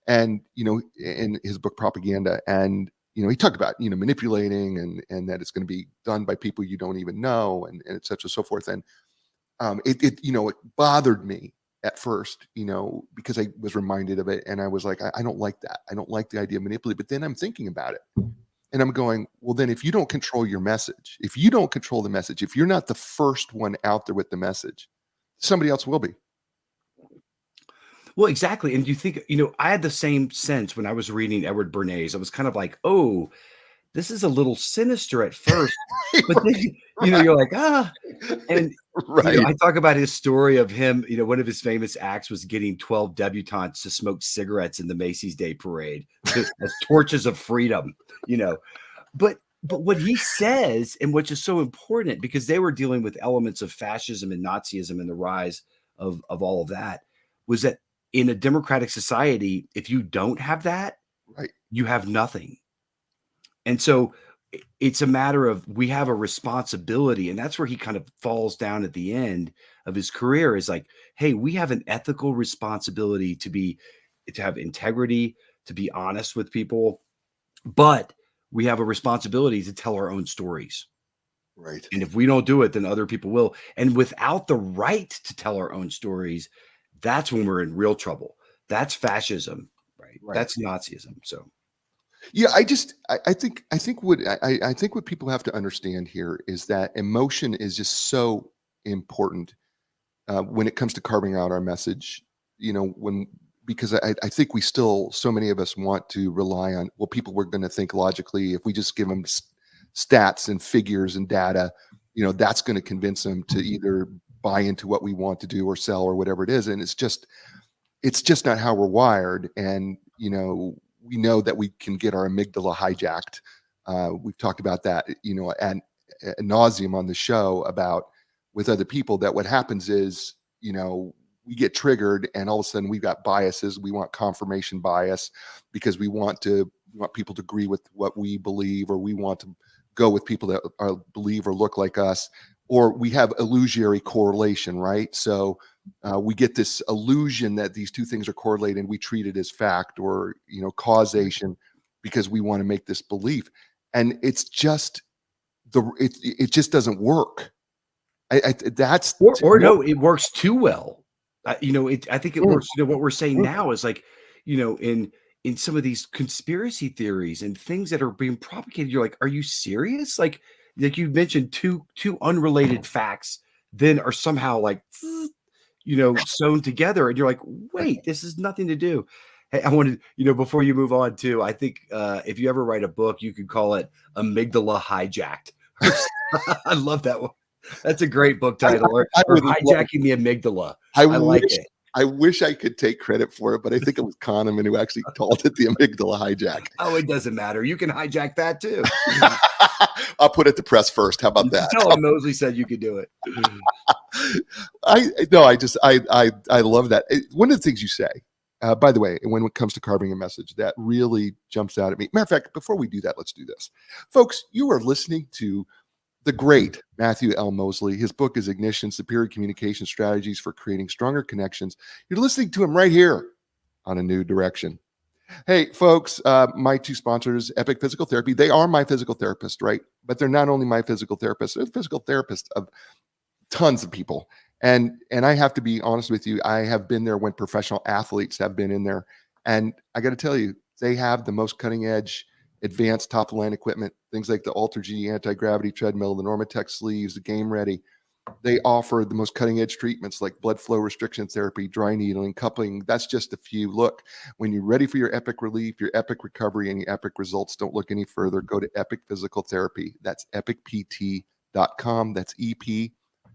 and in his book Propaganda, and he talked about manipulating and that it's going to be done by people you don't even know, and et cetera, so forth. And it bothered me at first, because I was reminded of it, and I was like, I don't like that. I don't like the idea of manipulating. But then I'm thinking about it, and I'm going, well, then if you don't control your message, if you don't control the message, if you're not the first one out there with the message, somebody else will be. Well, exactly. And you think, I had the same sense when I was reading Edward Bernays. I was kind of like, oh, this is a little sinister at first, but then, you're like, and Right. I talk about his story of him. One of his famous acts was getting 12 debutantes to smoke cigarettes in the Macy's Day Parade as torches of freedom. But what he says, and which is so important, because they were dealing with elements of fascism and Nazism and the rise of all of that, was that in a democratic society, if you don't have that, Right. you have nothing. And so it's a matter of, we have a responsibility, and that's where he kind of falls down at the end of his career, is like, hey, we have an ethical responsibility to have integrity, to be honest with people, but we have a responsibility to tell our own stories. Right. And if we don't do it, then other people will. And without the right to tell our own stories, that's when we're in real trouble. That's fascism, right? That's Nazism. So yeah, I think what people have to understand here is that emotion is just so important when it comes to carving out our message. because I think we still, so many of us want to rely on, well, people were going to think logically. If we just give them stats and figures and data, that's going to convince them to either buy into what we want to do or sell or whatever it is. And it's just not how we're wired. And, we know that we can get our amygdala hijacked. We've talked about that, ad nauseum on the show about with other people, that what happens is, we get triggered and all of a sudden we've got biases. We want confirmation bias because we want people to agree with what we believe, or we want to go with people that believe or look like us, or we have illusory correlation, right? So we get this illusion that these two things are correlated and we treat it as fact or, causation because we want to make this belief. And it's just, it just doesn't work. That's or no, it works too well. I think it works. What we're saying Mm. now is like, in some of these conspiracy theories and things that are being propagated, you're like, are you serious? Like you mentioned, two unrelated facts then are somehow like, sewn together, and you're like, wait, this has nothing to do. Hey, I wanted, before you move on too, I think if you ever write a book, you could call it Amygdala Hijacked. I love that one. That's a great book title, or hijacking the amygdala. I like it. I wish I could take credit for it, but I think it was Kahneman who actually called it the amygdala hijack. Oh, it doesn't matter. You can hijack that too. I'll put it to press first. How about that? Tell him Moseley said you could do it. I love that. One of the things you say, by the way, when it comes to carving a message, that really jumps out at me. Matter of fact, before we do that, let's do this. Folks, you are listening to the great Matthew L. Moseley. His book is Ignition: Superior Communication Strategies for Creating Stronger Connections. You're listening to him right here on A New Direction. Hey, folks, my two sponsors, Epic Physical Therapy, they are my physical therapist, right? But they're not only my physical therapist, they're the physical therapist of tons of people. And I have to be honest with you, I have been there when professional athletes have been in there. And I got to tell you, they have the most cutting edge, advanced top of the line equipment, things like the Ultra G anti-gravity treadmill, the Normatec sleeves, the Game Ready. They offer the most cutting edge treatments like blood flow restriction therapy, dry needling, coupling. That's just a few. Look, when you're ready for your epic relief, your epic recovery, and your epic results, don't look any further. Go to Epic Physical Therapy. That's epicpt.com. That's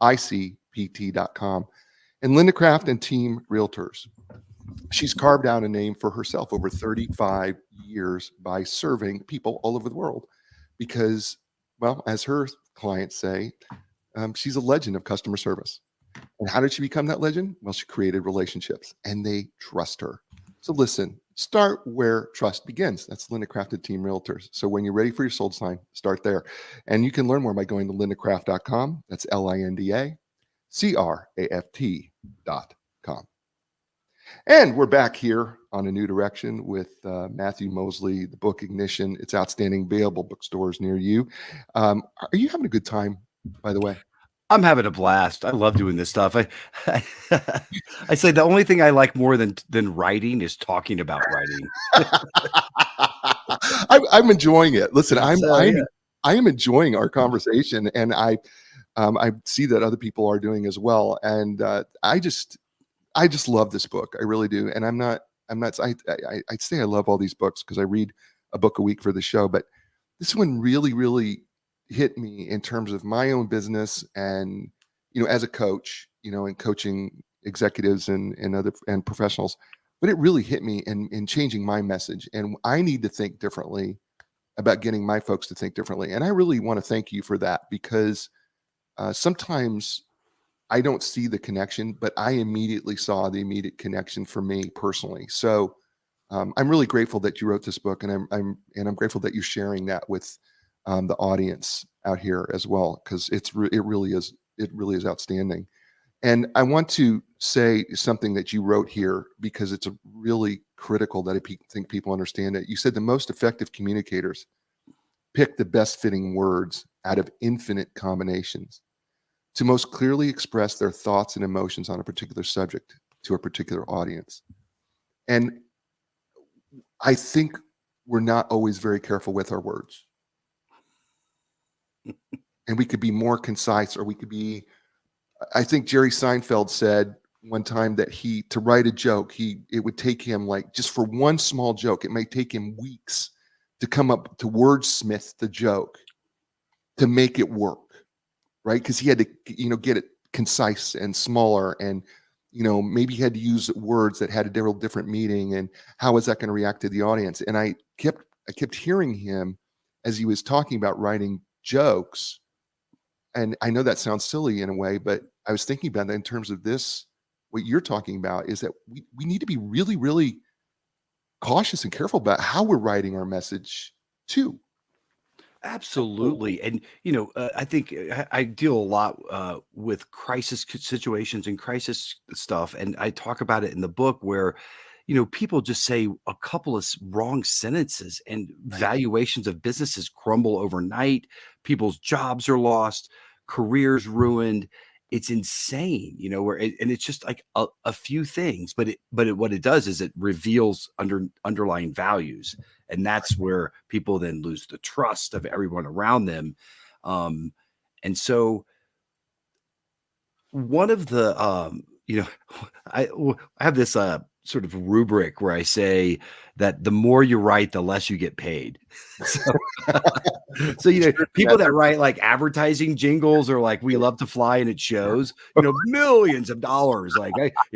EPICPT.com. And Linda Craft and Team Realtors. She's carved out a name for herself over 35 years by serving people all over the world because, well, as her clients say, she's a legend of customer service. And how did she become that legend? Well, she created relationships and they trust her. So listen, start where trust begins. That's Linda Craft at Team Realtors. So when you're ready for your sold sign, start there. And you can learn more by going to lindacraft.com. That's LINDACRAFT.com. And we're back here on A New Direction with Matthew Moseley, the book Ignition. It's outstanding, available bookstores near you. Are you having a good time, by the way? I'm having a blast. I love doing this stuff. I say the only thing I like more than writing is talking about writing. I'm enjoying it. Listen, I am enjoying our conversation, and I see that other people are doing as well. And I just love this book. I really do. And I'd say I love all these books because I read a book a week for the show, but this one really, really hit me in terms of my own business and, as a coach, and coaching executives and other and professionals, but it really hit me in changing my message. And I need to think differently about getting my folks to think differently. And I really want to thank you for that because sometimes I don't see the connection, but I immediately saw the immediate connection for me personally. So I'm really grateful that you wrote this book, and I'm grateful that you're sharing that with the audience out here as well, because it really is outstanding. And I want to say something that you wrote here because it's really critical that I think people understand it. You said the most effective communicators pick the best fitting words out of infinite combinations to most clearly express their thoughts and emotions on a particular subject to a particular audience. And I think we're not always very careful with our words. And we could be more concise, or we could be, I think Jerry Seinfeld said, one time that to write a joke, it would take him, like, just for one small joke, it may take him weeks to come up to wordsmith the joke to make it work, right? Because he had to, get it concise and smaller, and maybe he had to use words that had a different meaning, and how was that going to react to the audience? And I kept hearing him as he was talking about writing jokes, and I know that sounds silly in a way, but I was thinking about that in terms of this. What you're talking about is that we need to be really, really cautious and careful about how we're writing our message too. Absolutely. And, I think I deal a lot with crisis situations and crisis stuff. And I talk about it in the book where, people just say a couple of wrong sentences and Right. valuations of businesses crumble overnight. People's jobs are lost, careers ruined. It's insane, and it's just like a few things, but what it does is it reveals underlying values, and that's where people then lose the trust of everyone around them. And so one of the I have this sort of rubric where I say that the more you write, the less you get paid. So so, people that write like advertising jingles or like "We love to fly" and it shows, millions of dollars. Like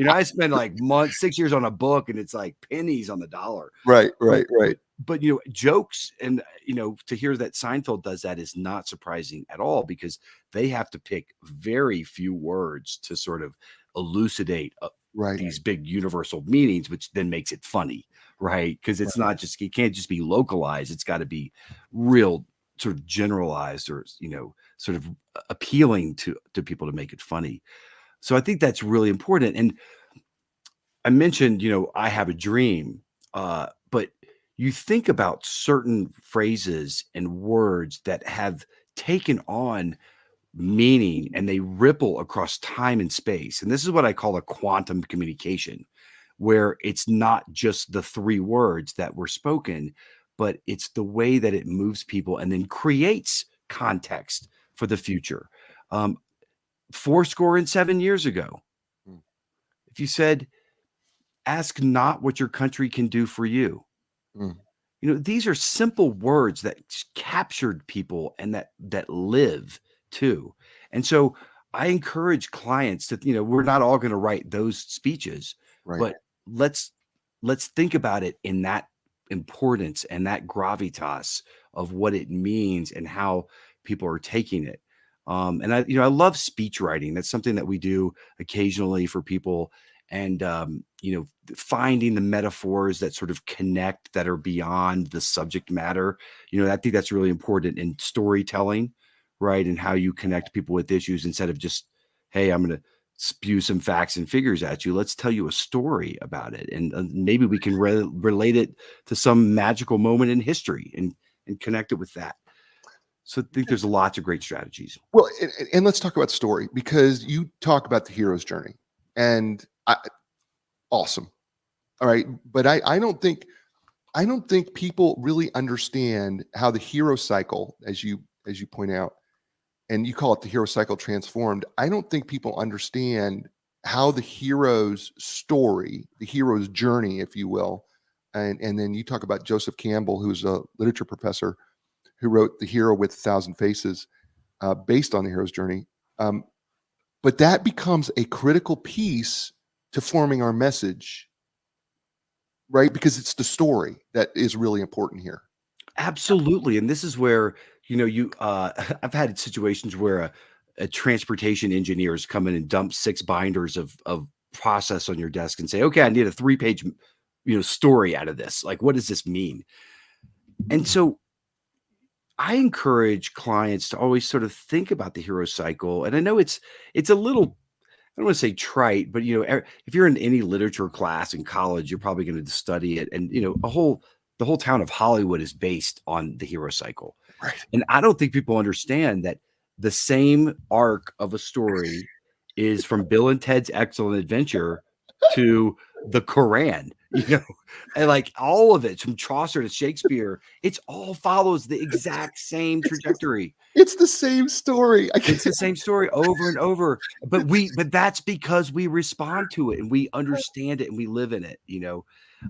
I spend like months, 6 years on a book and it's like pennies on the dollar. Right, But right, right. but jokes and to hear that Seinfeld does that is not surprising at all, because they have to pick very few words to sort of elucidate Right. these big universal meanings, which then makes it funny, right? Because it's not just, it can't just be localized. It's got to be real sort of generalized, or sort of appealing to people to make it funny. So I think that's really important. And I mentioned, I have a dream, but you think about certain phrases and words that have taken on meaning and they ripple across time and space. And this is what I call a quantum communication, where it's not just the three words that were spoken, but it's the way that it moves people and then creates context for the future. Um, 7 years ago, Mm. if you said, "Ask not what your country can do for you," Mm. these are simple words that captured people and that live too. And so I encourage clients that, we're not all going to write those speeches, Right. but let's think about it in that importance and that gravitas of what it means and how people are taking it. And I love speech writing. That's something that we do occasionally for people. And finding the metaphors that sort of connect, that are beyond the subject matter. I think that's really important in storytelling, right? And how you connect people with issues instead of just, "Hey, I'm going to spew some facts and figures at you." Let's tell you a story about it, and maybe we can relate it to some magical moment in history and connect it with that. So I think there's lots of great strategies. Well, and let's talk about story, because you talk about the hero's journey, and awesome. All right, but I don't think people really understand how the hero cycle, as you point out, and you call it the hero cycle transformed. I don't think people understand how the hero's story, the hero's journey, if you will, and then you talk about Joseph Campbell, who's a literature professor who wrote The Hero with a Thousand Faces, based on the hero's journey. Um, but that becomes a critical piece to forming our message, right? Because it's the story that is really important here. Absolutely, and this is where, I've had situations where a transportation engineer has come in and dumped 6 binders of process on your desk and say, "Okay, I need a 3-page, story out of this. Like, what does this mean?" And so I encourage clients to always sort of think about the hero cycle, and I know it's a little, I don't want to say trite, but if you're in any literature class in college, you're probably going to study it. And the whole town of Hollywood is based on the hero cycle. Right. And I don't think people understand that the same arc of a story is from Bill and Ted's Excellent Adventure to the Quran, and like all of it from Chaucer to Shakespeare, it's all follows the exact same trajectory. It's the same story. It's the same story over and over, but that's because we respond to it and we understand it and we live in it,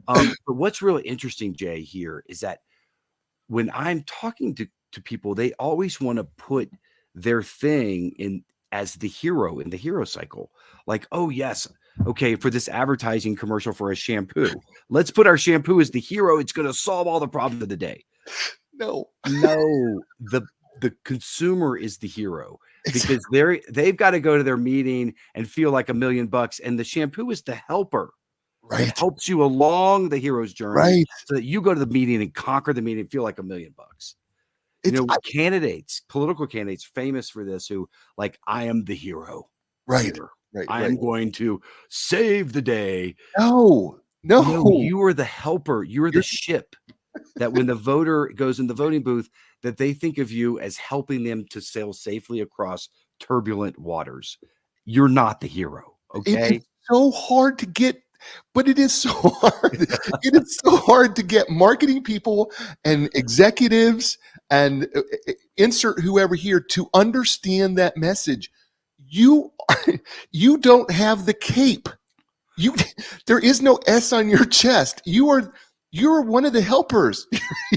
But what's really interesting, Jay, here is that when I'm talking to people, they always want to put their thing in as the hero in the hero cycle. Like, oh yes, okay, for this advertising commercial for a shampoo, let's put our shampoo as the hero. It's going to solve all the problems of the day. No, The consumer is the hero because they've got to go to their meeting and feel like $1 million, and the shampoo is the helper. right, It helps you along the hero's journey right. so that you go to the meeting and conquer the meeting and feel like $1 million. It's Political candidates famous for this who like, I am the hero. right, Here. right, I right. am going to save the day. No, You are the helper. You're the ship that when the voter goes in the voting booth, that they think of you as helping them to sail safely across turbulent waters. You're not the hero. Okay. It's so hard to get, but it is so hard. It is so hard to get marketing people and executives and insert whoever here to understand that message. You you don't have the cape. You there is no S on your chest. You're one of the helpers.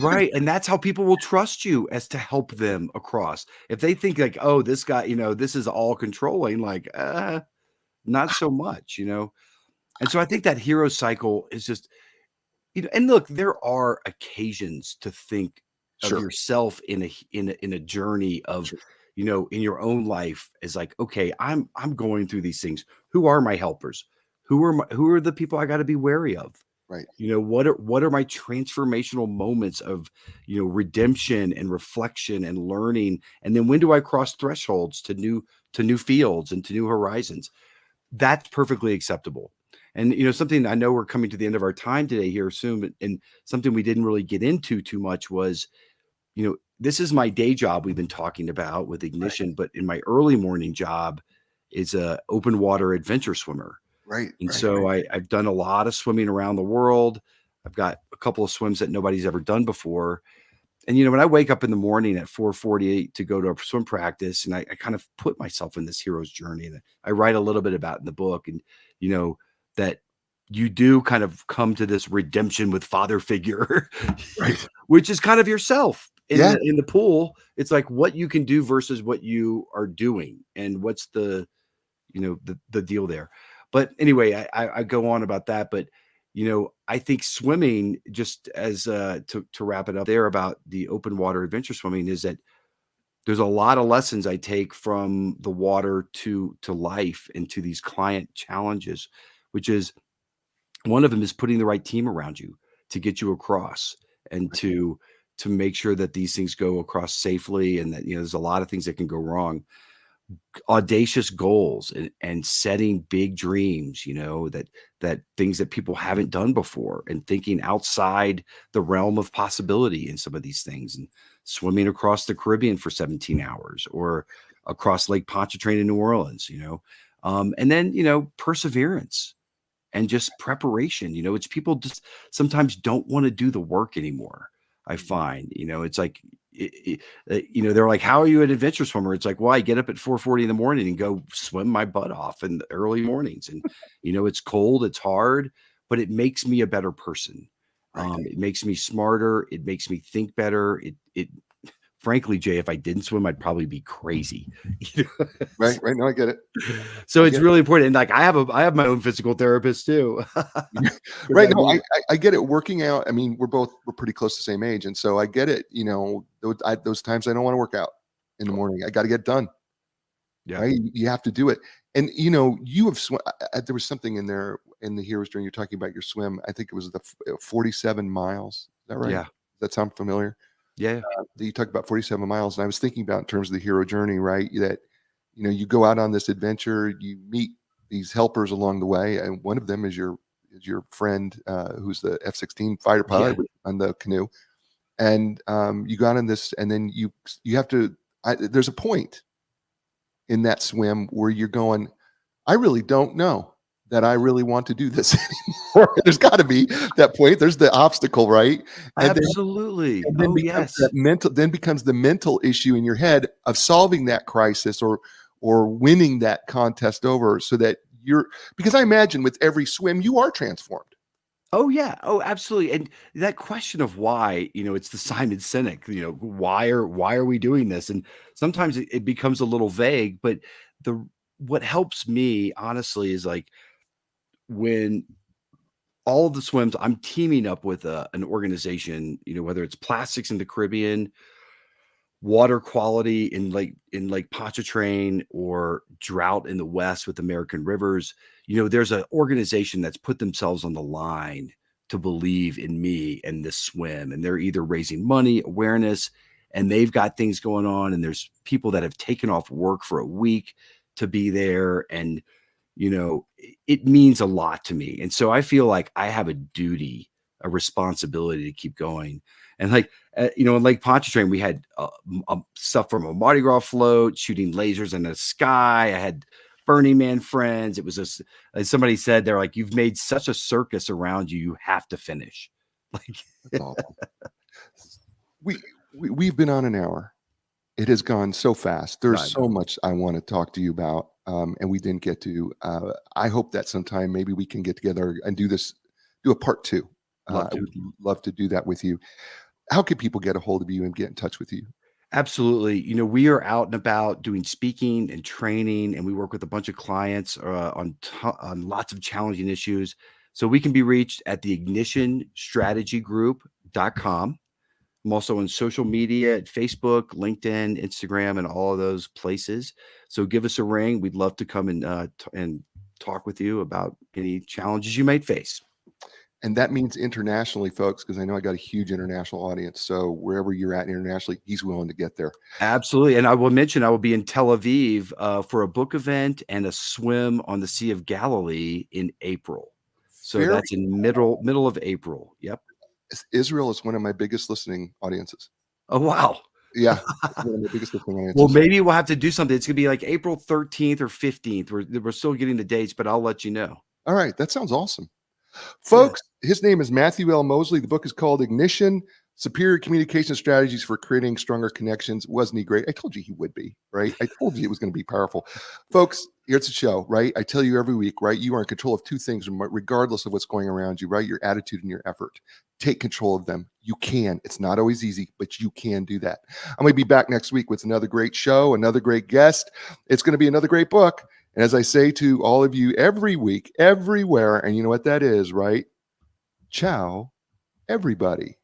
Right. And that's how people will trust you as to help them across. If they think like, oh, this guy, this is all controlling, like, not so much. And so I think that hero cycle is just, and look, there are occasions to think of Sure. yourself in a journey of, Sure. in your own life as like, okay, I'm going through these things. Who are my helpers? Who are the people I got to be wary of? Right. What are my transformational moments of, redemption and reflection and learning? And then when do I cross thresholds to new fields and to new horizons? That's perfectly acceptable. And something I know we're coming to the end of our time today here soon, and something we didn't really get into too much was, this is my day job we've been talking about with Ignition, but in my early morning job is a open water adventure swimmer. Right. And Right. so Right. I've done a lot of swimming around the world. I've got a couple of swims that nobody's ever done before. And when I wake up in the morning at 4:48 to go to a swim practice, and I kind of put myself in this hero's journey, and I write a little bit about in the book, and that you do kind of come to this redemption with father figure, Right. which is kind of yourself Yeah. in the pool. It's like what you can do versus what you are doing, and what's the the deal there. But anyway, I go on about that, but I think swimming, just as to wrap it up there about the open water adventure swimming, is that there's a lot of lessons I take from the water to life and to these client challenges, which is one of them is putting the right team around you to get you across and to make sure that these things go across safely, and that there's a lot of things that can go wrong. Audacious goals and setting big dreams, that things that people haven't done before, and thinking outside the realm of possibility in some of these things, and swimming across the Caribbean for 17 hours or across Lake Pontchartrain in New Orleans, and then, perseverance and just preparation. It's people just sometimes don't want to do the work anymore. I find, it's like, they're like, how are you an adventure swimmer? It's like, well, I get up at 4:40 in the morning and go swim my butt off in the early mornings. And, it's cold, it's hard, but it makes me a better person. Right. It makes me smarter. It makes me think better. Frankly, Jay, if I didn't swim, I'd probably be crazy. Right. Right. No, I get it. So I it's get really important. And like, I have my own physical therapist too. Right. No, I get it. Working out. I mean, we're pretty close to the same age. And so I get it. Those times I don't want to work out in the morning. I got to get done. Yeah. Right. You have to do it. And, you have swum. There was something in there in the heroes during you're talking about your swim. I think it was the 47 miles. Is that right? Yeah. Does that sound familiar? Yeah. You talked about 47 miles. And I was thinking about in terms of the hero journey, right? That, you go out on this adventure, you meet these helpers along the way. And one of them is your friend, who's the F-16 fighter pilot on the canoe. And you got on this, and then you have to, there's a point in that swim where you're going, I really don't know. that I really want to do this anymore. There's got to be that point. There's the obstacle, right? And then Absolutely. and then Oh, becomes yes. that mental then becomes the mental issue in your head of solving that crisis or winning that contest over so that because I imagine with every swim you are transformed. Oh, yeah. Oh, absolutely. And that question of why, it's the Simon Sinek, why are we doing this? And sometimes it becomes a little vague, but the what helps me honestly is like when all of the swims, I'm teaming up with an organization, whether it's Plastics in the Caribbean, water quality in Lake Pontchartrain, or drought in the West with American Rivers. There's an organization that's put themselves on the line to believe in me and this swim, and they're either raising money, awareness, and they've got things going on, and there's people that have taken off work for a week to be there, and it means a lot to me. And so I feel like I have a duty, a responsibility to keep going. And like, in Lake Pontchartrain, we had stuff from a Mardi Gras float, shooting lasers in the sky. I had Burning Man friends. It was as somebody said, they're like, you've made such a circus around you, you have to finish. Like, That's awesome. We've been on an hour. It has gone so fast. There's I so know. much I want to talk to you about, and we didn't get to. I hope that sometime maybe we can get together and do a part two. Love I to. would love to do that with you. How can people get a hold of you and get in touch with you? Absolutely. We are out and about doing speaking and training, and we work with a bunch of clients on lots of challenging issues. So we can be reached at the ignitionstrategygroup.com. I'm also on social media at Facebook, LinkedIn, Instagram, and all of those places. So give us a ring. We'd love to come and talk with you about any challenges you might face. And that means internationally, folks, because I know I got a huge international audience. So wherever you're at internationally, he's willing to get there. Absolutely. And I will mention I will be in Tel Aviv for a book event and a swim on the Sea of Galilee in April. So Very that's in middle of April. Yep. Israel is one of my biggest listening audiences. Oh, wow. Yeah, one of my biggest listening Well, audiences. maybe we'll have to do something. It's going to be like April 13th or 15th. We're still getting the dates, but I'll let you know. All right, that sounds awesome. Yeah. Folks, his name is Matthew L. Moseley. The book is called Ignition, Superior Communication Strategies for Creating Stronger Connections. Wasn't he great? I told you he would be, right? I told you it was going to be powerful. Folks, here's the show, right? I tell you every week, right? You are in control of two things, regardless of what's going around you, right? Your attitude and your effort. Take control of them. You can. It's not always easy, but you can do that. I'm going to be back next week with another great show, another great guest. It's going to be another great book. And as I say to all of you every week, everywhere, and you know what that is, right? Ciao, everybody.